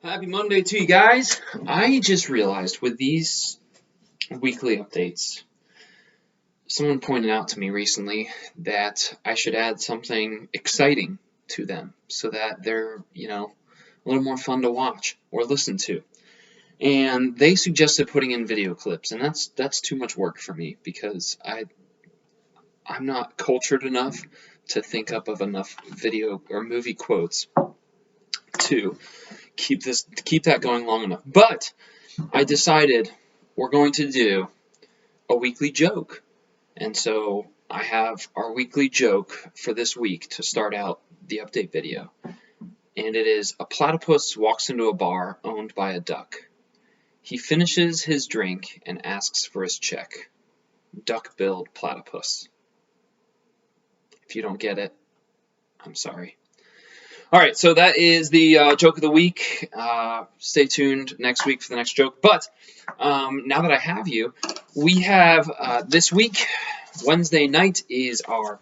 Happy Monday to you guys. I just realized with these weekly updates, someone pointed out to me recently that I should add something exciting to them so that they're, a little more fun to watch or listen to. And they suggested putting in video clips, and that's too much work for me because I'm not cultured enough to think up of enough video or movie quotes to keep that going long enough. But I decided we're going to do a weekly joke. And so I have our weekly joke for this week to start out the update video. And it is: a platypus walks into a bar owned by a duck. He finishes his drink and asks for his check. Duck-billed platypus. If you don't get it, I'm sorry. All right, so that is the joke of the week. Stay tuned next week for the next joke. But now that I have you, we have this week, Wednesday night, is our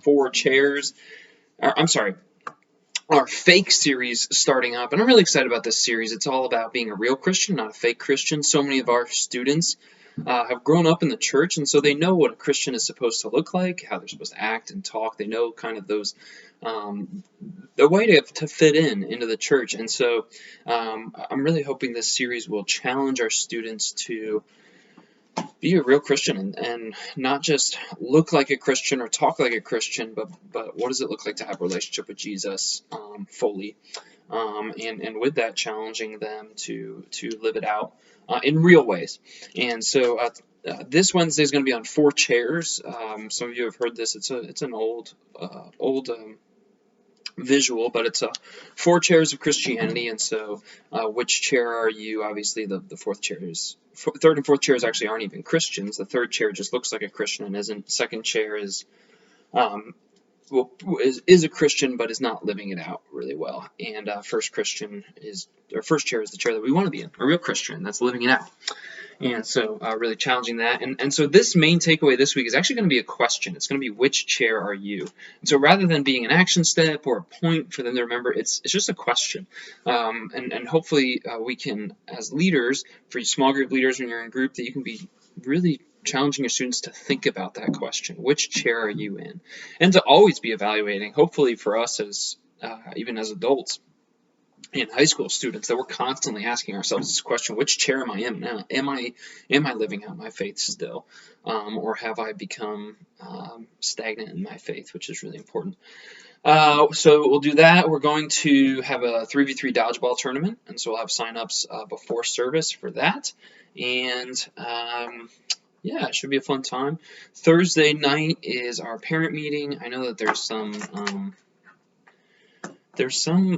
our fake series starting up. And I'm really excited about this series. It's all about being a real Christian, not a fake Christian. So many of our students have grown up in the church, and so they know what a Christian is supposed to look like, how they're supposed to act and talk. They know kind of those the way to fit into the church. And so I'm really hoping this series will challenge our students to be a real Christian and not just look like a Christian or talk like a Christian, but what does it look like to have a relationship with Jesus fully, and with that, challenging them to live it out in real ways. And so this Wednesday is going to be on 4 chairs. Some of you have heard this. It's an old visual, but it's 4 chairs of Christianity. And so which chair are you? Obviously the 4th chair is, 3rd and 4th chairs actually aren't even Christians. The 3rd chair just looks like a Christian and isn't. 2nd chair is a Christian but is not living it out really well. And first chair is the chair that we want to be in, a real Christian that's living it out. And so really challenging that. And so this main takeaway this week is actually going to be a question. It's going to be, which chair are you? And so rather than being an action step or a point for them to remember, it's just a question. And hopefully we can, as leaders, for you small group leaders when you're in group, that you can be really challenging your students to think about that question. Which chair are you in? And to always be evaluating, hopefully for us as even as adults and high school students, that we're constantly asking ourselves this question: which chair am I in now? Am I living out my faith still, or have I become stagnant in my faith, which is really important. So we'll do that. We're going to have a 3v3 dodgeball tournament, and so we'll have sign-ups before service for that. And yeah, it should be a fun time. Thursday night is our parent meeting. I know that there's some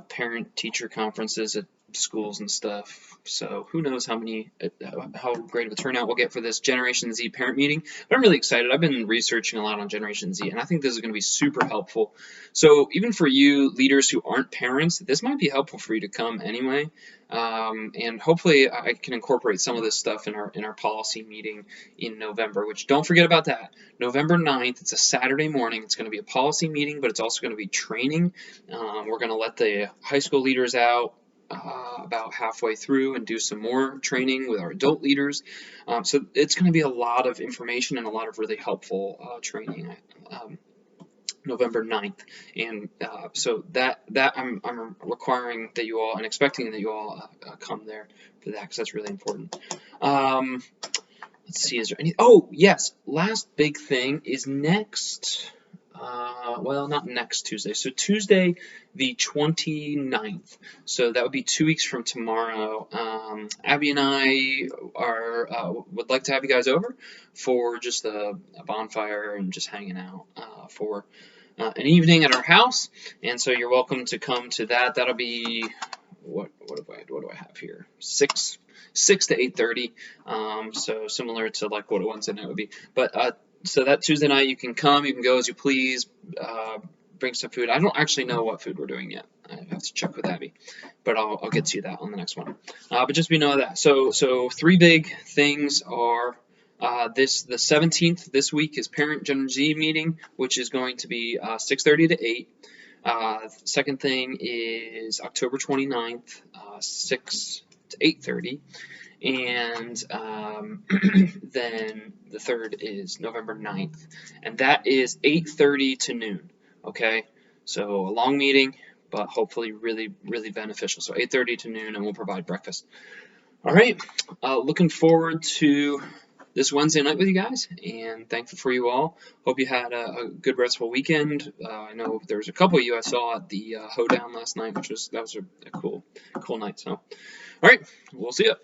parent-teacher conferences at schools and stuff, so who knows how great of a turnout we'll get for this Generation Z parent meeting. But I'm really excited. I've been researching a lot on Generation Z, and I think this is going to be super helpful. So even for you leaders who aren't parents, this might be helpful for you to come anyway. And hopefully I can incorporate some of this stuff in our policy meeting in November, which, don't forget about that. November 9th, it's a Saturday morning. It's going to be a policy meeting, but it's also going to be training. We're going to let the high school leaders out about halfway through and do some more training with our adult leaders. So it's going to be a lot of information and a lot of really helpful training. November 9th, and so that I'm requiring that you all and expecting that you all come there for that, because that's really important. Let's see, is there any? Oh yes, last big thing is next. Well, not next Tuesday. So Tuesday, the 29th. So that would be 2 weeks from tomorrow. Abby and I would like to have you guys over for just a bonfire and just hanging out for an evening at our house. And so you're welcome to come to that. That'll be what do I have here? 6 to 8:30. So similar to like what a Wednesday night would be, but. So that Tuesday night, you can come, you can go as you please, bring some food. I don't actually know what food we're doing yet. I have to check with Abby, but I'll get to you that on the next one. But just be know that. So 3 big things are the 17th this week is Parent Gen Z meeting, which is going to be 6:30 to 8. Second thing is October 29th, 6 to 8:30. And then the third is November 9th, and that is 8:30 to noon. Okay, so a long meeting, but hopefully really, really beneficial. So 8:30 to noon, and we'll provide breakfast. All right, looking forward to this Wednesday night with you guys, and thankful for you all. Hope you had a good restful weekend. I know there was a couple of you I saw at the hoedown last night, that was a cool night. So, all right, we'll see you.